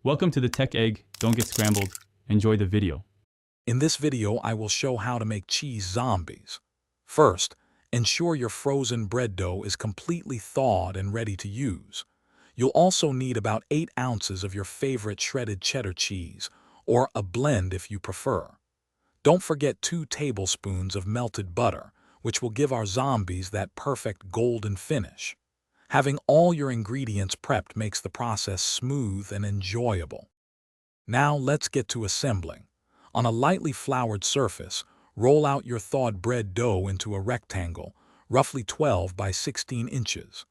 Welcome to the Tech Egg. Don't get scrambled. Enjoy the video. In this video, I will show how to make cheese zombies. First, ensure your frozen bread dough is completely thawed and ready to use. You'll also need about 8 ounces of your favorite shredded cheddar cheese, or a blend if you prefer. Don't forget 2 tablespoons of melted butter, which will give our zombies that perfect golden finish. Having all your ingredients prepped makes the process smooth and enjoyable. Now let's get to assembling. On a lightly floured surface, roll out your thawed bread dough into a rectangle, roughly 12 by 16 inches.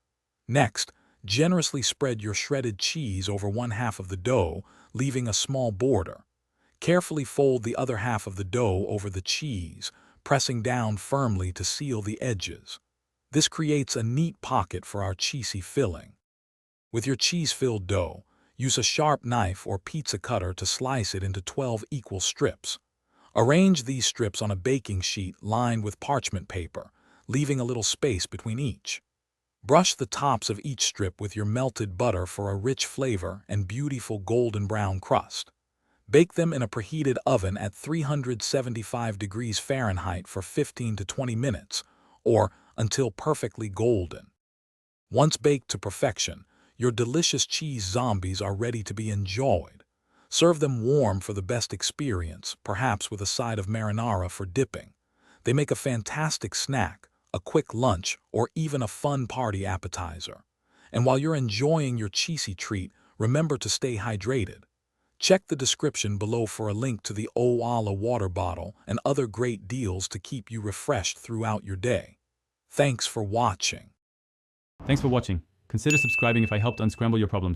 Next, generously spread your shredded cheese over one half of the dough, leaving a small border. Carefully fold the other half of the dough over the cheese, pressing down firmly to seal the edges. This creates a neat pocket for our cheesy filling. With your cheese-filled dough, use a sharp knife or pizza cutter to slice it into 12 equal strips. Arrange these strips on a baking sheet lined with parchment paper, leaving a little space between each. Brush the tops of each strip with your melted butter for a rich flavor and beautiful golden brown crust. Bake them in a preheated oven at 375 degrees Fahrenheit for 15 to 20 minutes, or until perfectly golden. Once baked to perfection, your delicious cheese zombies are ready to be enjoyed. Serve them warm for the best experience, perhaps with a side of marinara for dipping. They make a fantastic snack, a quick lunch, or even a fun party appetizer. And while you're enjoying your cheesy treat, remember to stay hydrated. Check the description below for a link to the Oala water bottle and other great deals to keep you refreshed throughout your day. Thanks for watching. Thanks for watching. Consider subscribing if I helped unscramble your problems.